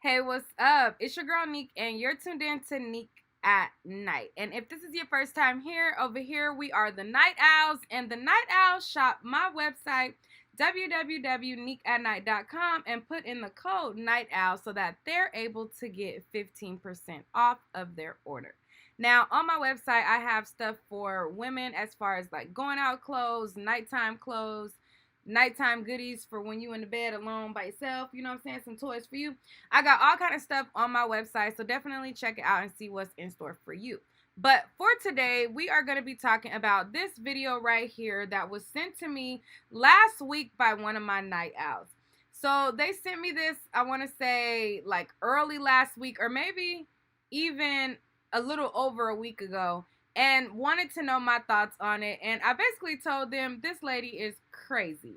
Hey, what's up? It's your girl Nique, and you're tuned in to Nique at Night. And if this is your first time here, over here we are the Night Owls, and the Night Owls shop my website www.niqueatnight.com and put in the code Night Owl so that they're able to get 15% off of their order. Now, on my website, I have stuff for women as far as like going out clothes, nighttime goodies for when you in the bed alone by yourself, you know what I'm saying, some toys for you. I got all kind of stuff on my website, so definitely check it out and see what's in store for you. But for today, we are going to be talking about this video right here that was sent to me last week by one of my night owls. So they sent me this, I want to say like early last week or maybe even a little over a week ago, and wanted to know my thoughts on it. And I basically told them this lady is crazy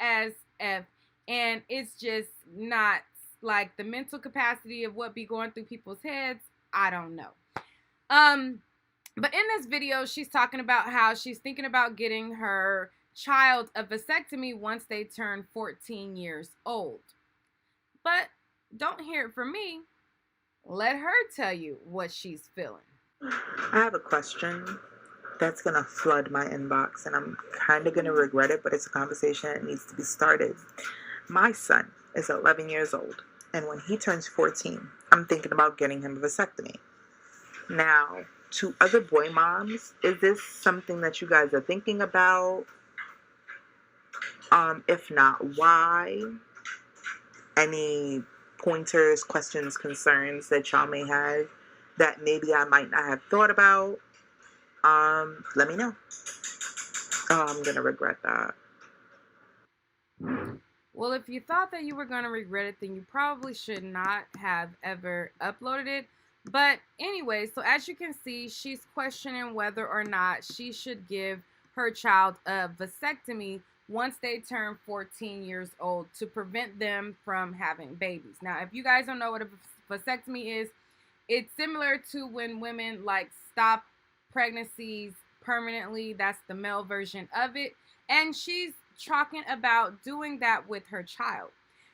as F, and it's just not like the mental capacity of what be going through people's heads. I don't know. But in this video, she's talking about how she's thinking about getting her child a vasectomy once they turn 14 years old. But don't hear it from me. Let her tell you what she's feeling. I have a question that's going to flood my inbox, and I'm kind of going to regret it, but it's a conversation that needs to be started. My son is 11 years old, and when he turns 14, I'm thinking about getting him a vasectomy. Now, to other boy moms, is this something that you guys are thinking about? If not, why? Any pointers, questions, concerns that y'all may have that maybe I might not have thought about? Let me know. Oh, I'm gonna regret that. Well, if you thought that you were going to regret it, then you probably should not have ever uploaded it. But anyway, so as you can see, she's questioning whether or not she should give her child a vasectomy once they turn 14 years old to prevent them from having babies. Now, if you guys don't know what a vasectomy is, it's similar to when women like stop pregnancies permanently. That's the male version of it. And she's talking about doing that with her child.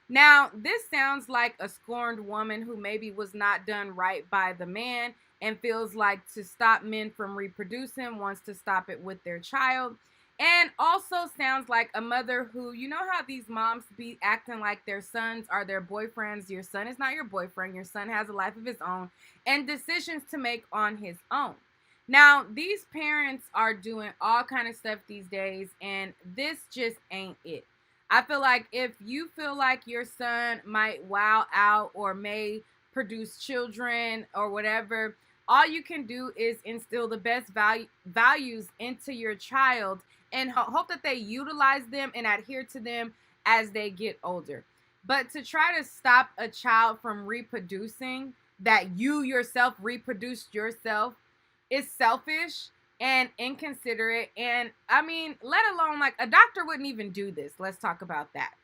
Now, this sounds like a scorned woman who maybe was not done right by the man and feels like to stop men from reproducing, wants to stop it with their child. And also sounds like a mother who, you know how these moms be acting like their sons are their boyfriends. Your son is not your boyfriend. Your son has a life of his own and decisions to make on his own. Now, these parents are doing all kind of stuff these days, and this just ain't it. I feel like if you feel like your son might wow out or may produce children or whatever, all you can do is instill the best values into your child and hope that they utilize them and adhere to them as they get older. But to try to stop a child from reproducing that you yourself reproduced yourself is selfish and inconsiderate. And I mean, let alone like a doctor wouldn't even do this. Let's talk about that.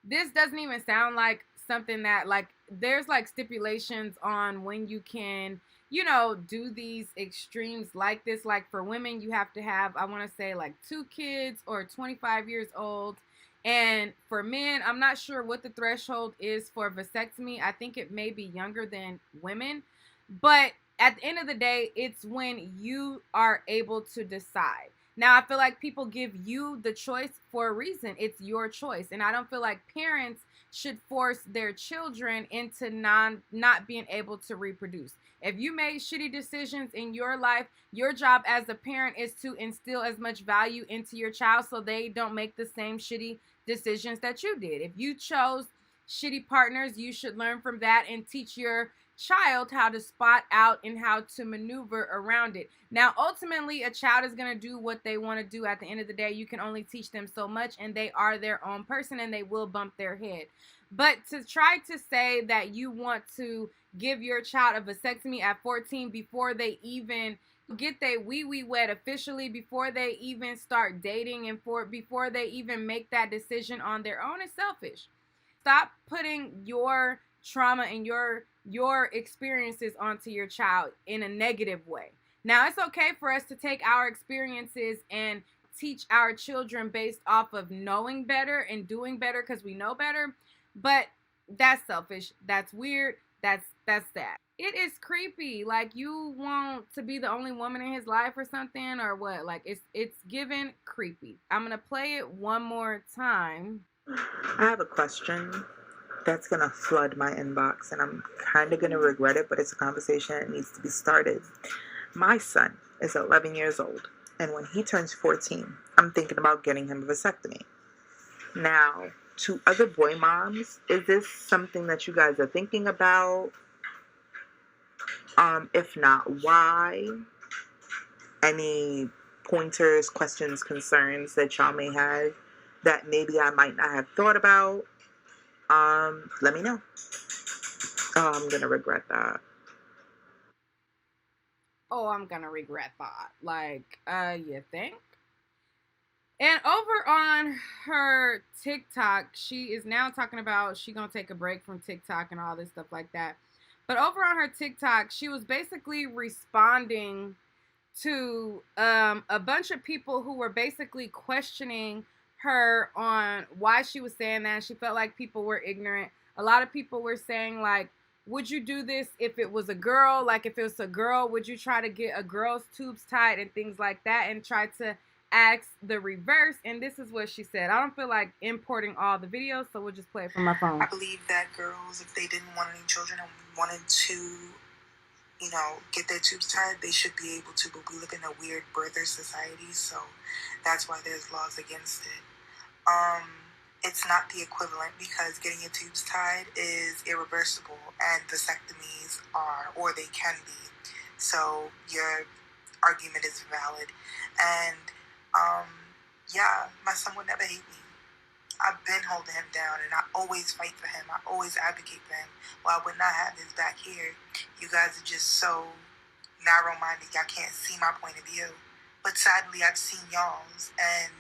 This doesn't even sound like something that like there's like stipulations on when you can, you know, do these extremes like this. Like for women, you have to have, I want to say like 2 kids or 25 years old. And for men, I'm not sure what the threshold is for vasectomy. I think it may be younger than women. But at the end of the day, it's when you are able to decide. Now, I feel like people give you the choice for a reason. It's your choice. And I don't feel like parents should force their children into not being able to reproduce. If you made shitty decisions in your life, your job as a parent is to instill as much value into your child so they don't make the same shitty decisions that you did. If you chose shitty partners, you should learn from that and teach your child how to spot out and how to maneuver around it. Now, ultimately, a child is going to do what they want to do. At the end of the day, you can only teach them so much, and they are their own person, and they will bump their head. But to try to say that you want to give your child a vasectomy at 14 before they even get their wee wet officially, before they even start dating, and before they even make that decision on their own is selfish. Stop putting your trauma and your experiences onto your child in a negative way. Now, it's okay for us to take our experiences and teach our children based off of knowing better and doing better because we know better. But That's selfish. That's weird. That's that. It is creepy. Like, you want to be the only woman in his life or something, or what? Like, it's given creepy. I'm gonna play it one more time. I have a question that's gonna flood my inbox, and I'm kind of gonna regret it, but it's a conversation that needs to be started. My son is 11 years old, and when he turns 14, I'm thinking about getting him a vasectomy. Now, to other boy moms, is this something that you guys are thinking about? If not, why? Any pointers, questions, concerns that y'all may have that maybe I might not have thought about? Let me know. Oh, I'm gonna regret that. Oh, I'm gonna regret that. Like, you think? And over on her TikTok, she is now talking about she gonna take a break from TikTok and all this stuff like that. But over on her TikTok, she was basically responding to a bunch of people who were basically questioning her on why she was saying that. She felt like people were ignorant. A lot of people were saying, like, would you do this if it was a girl? Like, if it was a girl, would you try to get a girl's tubes tied and things like that, and try to ask the reverse? And this is what she said. I don't feel like importing all the videos, so we'll just play it from my phone. I believe that girls, if they didn't want any children and wanted to, get their tubes tied, they should be able to, but we live in a weird birther society, so that's why there's laws against it. It's not the equivalent, because getting your tubes tied is irreversible, and vasectomies are, or they can be. So your argument is valid. And yeah, my son would never hate me. I've been holding him down, and I always fight for him. I always advocate for him. Well, I would not have his back here. You guys are just so narrow-minded. Y'all can't see my point of view. But sadly, I've seen y'all's, and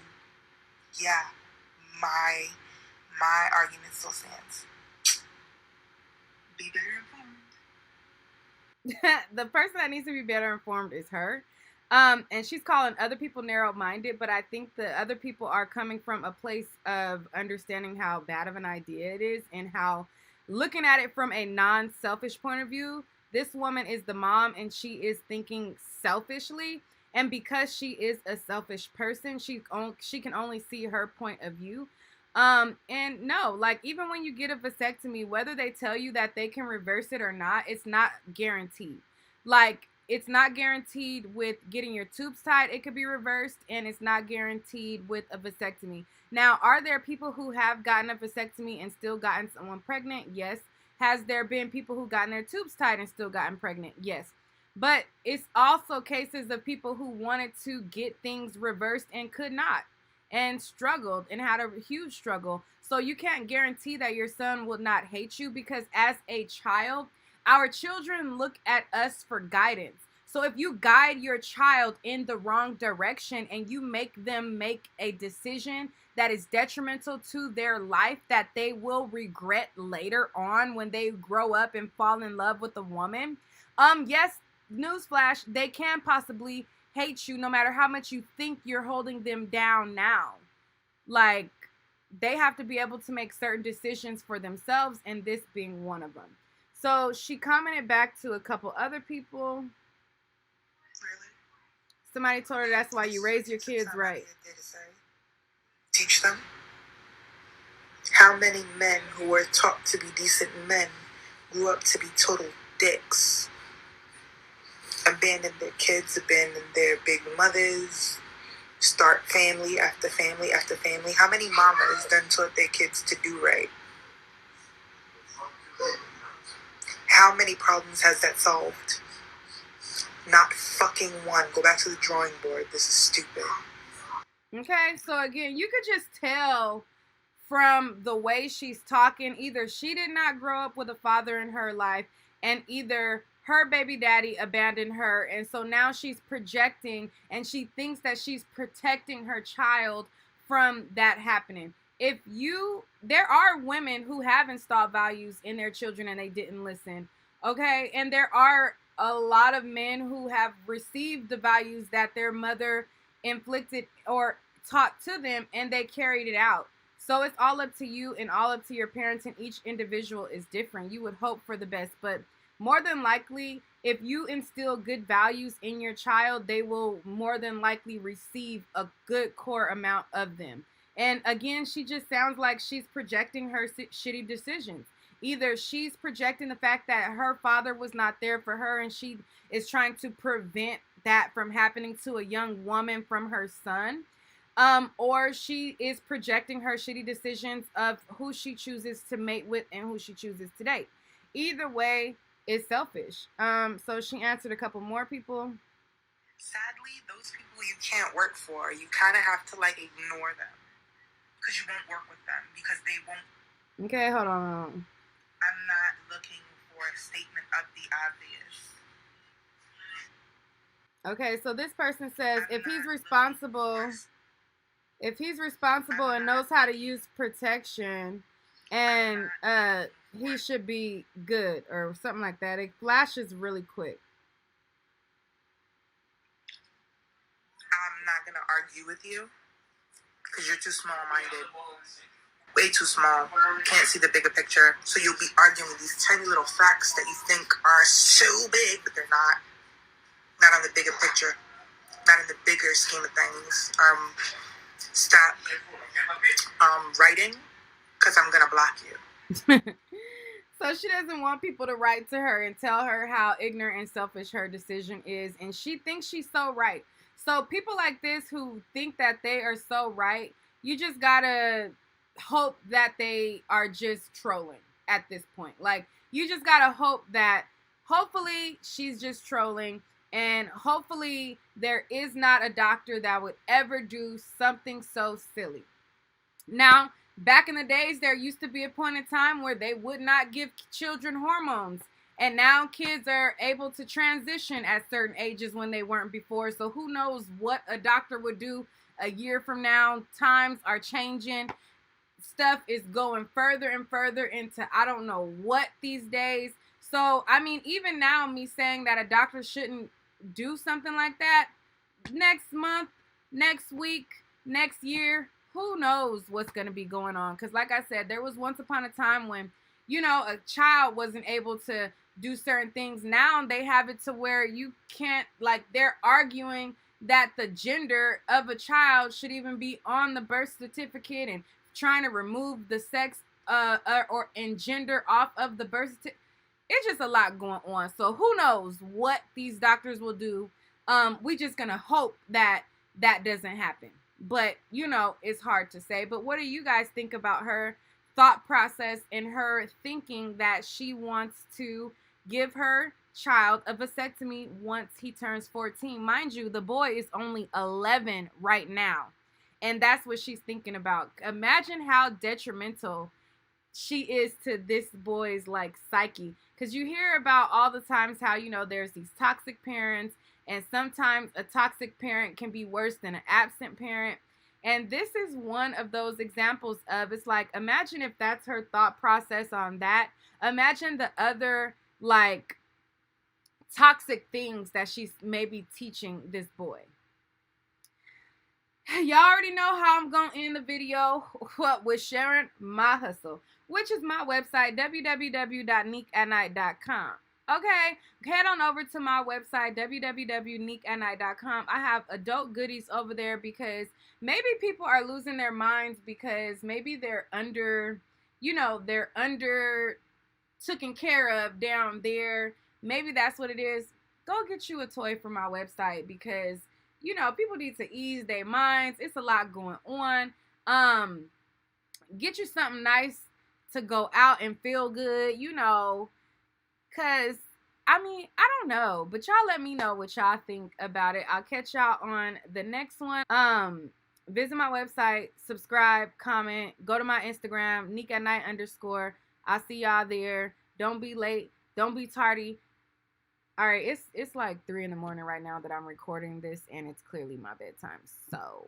yeah, my argument still stands. Be better informed. The person that needs to be better informed is her. And she's calling other people narrow-minded, but I think the other people are coming from a place of understanding how bad of an idea it is, and how, looking at it from a non-selfish point of view, this woman is the mom and she is thinking selfishly. And because she is a selfish person, she can only see her point of view. And no, like, even when you get a vasectomy, whether they tell you that they can reverse it or not, it's not guaranteed. Like, it's not guaranteed with getting your tubes tied. It could be reversed, and it's not guaranteed with a vasectomy. Now, are there people who have gotten a vasectomy and still gotten someone pregnant? Yes. Has there been people who gotten their tubes tied and still gotten pregnant? Yes. But it's also cases of people who wanted to get things reversed and could not, and struggled and had a huge struggle. So you can't guarantee that your son will not hate you, because as a child, our children look at us for guidance. So if you guide your child in the wrong direction and you make them make a decision that is detrimental to their life, that they will regret later on when they grow up and fall in love with a woman, yes, newsflash, they can possibly hate you no matter how much you think you're holding them down now. Like, they have to be able to make certain decisions for themselves, and this being one of them. So she commented back to a couple other people. Really? Somebody told her that's why you raise your kids right. Teach them. How many men who were taught to be decent men grew up to be total dicks? Abandoned their kids, abandoned their big mothers, start family after family after family. How many mamas done taught their kids to do right? How many problems has that solved? Not fucking one. Go back to the drawing board. This is stupid. Okay, so again, you could just tell from the way she's talking, either she did not grow up with a father in her life, and either her baby daddy abandoned her, and so now she's projecting and she thinks that she's protecting her child from that happening. There are women who have installed values in their children and they didn't listen, okay? And there are a lot of men who have received the values that their mother inflicted or taught to them, and they carried it out. So it's all up to you and all up to your parents, and each individual is different. You would hope for the best, but more than likely, if you instill good values in your child, they will more than likely receive a good core amount of them. And again, she just sounds like she's projecting her shitty decisions. Either she's projecting the fact that her father was not there for her and she is trying to prevent that from happening to a young woman from her son, or she is projecting her shitty decisions of who she chooses to mate with and who she chooses to date. Either way, is selfish. So she answered a couple more people. Sadly, those people you can't work for. You kind of have to like ignore them because you won't work with them because they won't. Okay, hold on. I'm not looking for a statement of the obvious. Okay, so this person says if he's responsible and knows how to use protection, and he should be good or something like that. It flashes really quick. I'm not gonna argue with you because you're too small-minded, way too small. You can't see the bigger picture, so you'll be arguing these tiny little facts that you think are so big, but they're not on the bigger picture, not in the bigger scheme of things. Stop writing because I'm gonna block you. So she doesn't want people to write to her and tell her how ignorant and selfish her decision is, and she thinks she's so right. So people like this who think that they are so right, you just gotta hope that they are just trolling at this point. Like, you just gotta hope that hopefully she's just trolling, and hopefully there is not a doctor that would ever do something so silly. Now, back in the days, there used to be a point in time where they would not give children hormones. And now kids are able to transition at certain ages when they weren't before. So who knows what a doctor would do a year from now. Times are changing. Stuff is going further and further into I don't know what these days. So, I mean, even now, me saying that a doctor shouldn't do something like that, next month, next week, next year, who knows what's going to be going on. Because like I said, there was once upon a time when, you know, a child wasn't able to do certain things. Now they have it to where you can't, like, they're arguing that the gender of a child should even be on the birth certificate and trying to remove the sex or and gender off of the birth certificate. It's just a lot going on. So who knows what these doctors will do. We just gonna hope that that doesn't happen. But, you know, it's hard to say. But what do you guys think about her thought process and her thinking that she wants to give her child a vasectomy once he turns 14? Mind you, the boy is only 11 right now. And that's what she's thinking about. Imagine how detrimental she is to this boy's, like, psyche. Because you hear about all the times how, you know, there's these toxic parents. And sometimes a toxic parent can be worse than an absent parent. And this is one of those examples of, it's like, imagine if that's her thought process on that. Imagine the other, like, toxic things that she's maybe teaching this boy. Y'all already know how I'm going to end the video with sharing my hustle, which is my website, www.niqueatnite.com. Okay, head on over to my website, www.niqueatnite.com. I have adult goodies over there because maybe people are losing their minds because maybe they're under, you know, they're under taken care of down there. Maybe that's what it is. Go get you a toy from my website because, you know, people need to ease their minds. It's a lot going on. Get you something nice to go out and feel good, you know. Because, I mean, I don't know. But y'all let me know what y'all think about it. I'll catch y'all on the next one. Visit my website. Subscribe. Comment. Go to my Instagram. Nique_. I'll see y'all there. Don't be late. Don't be tardy. Alright, it's like 3 in the morning right now that I'm recording this. And it's clearly my bedtime. So...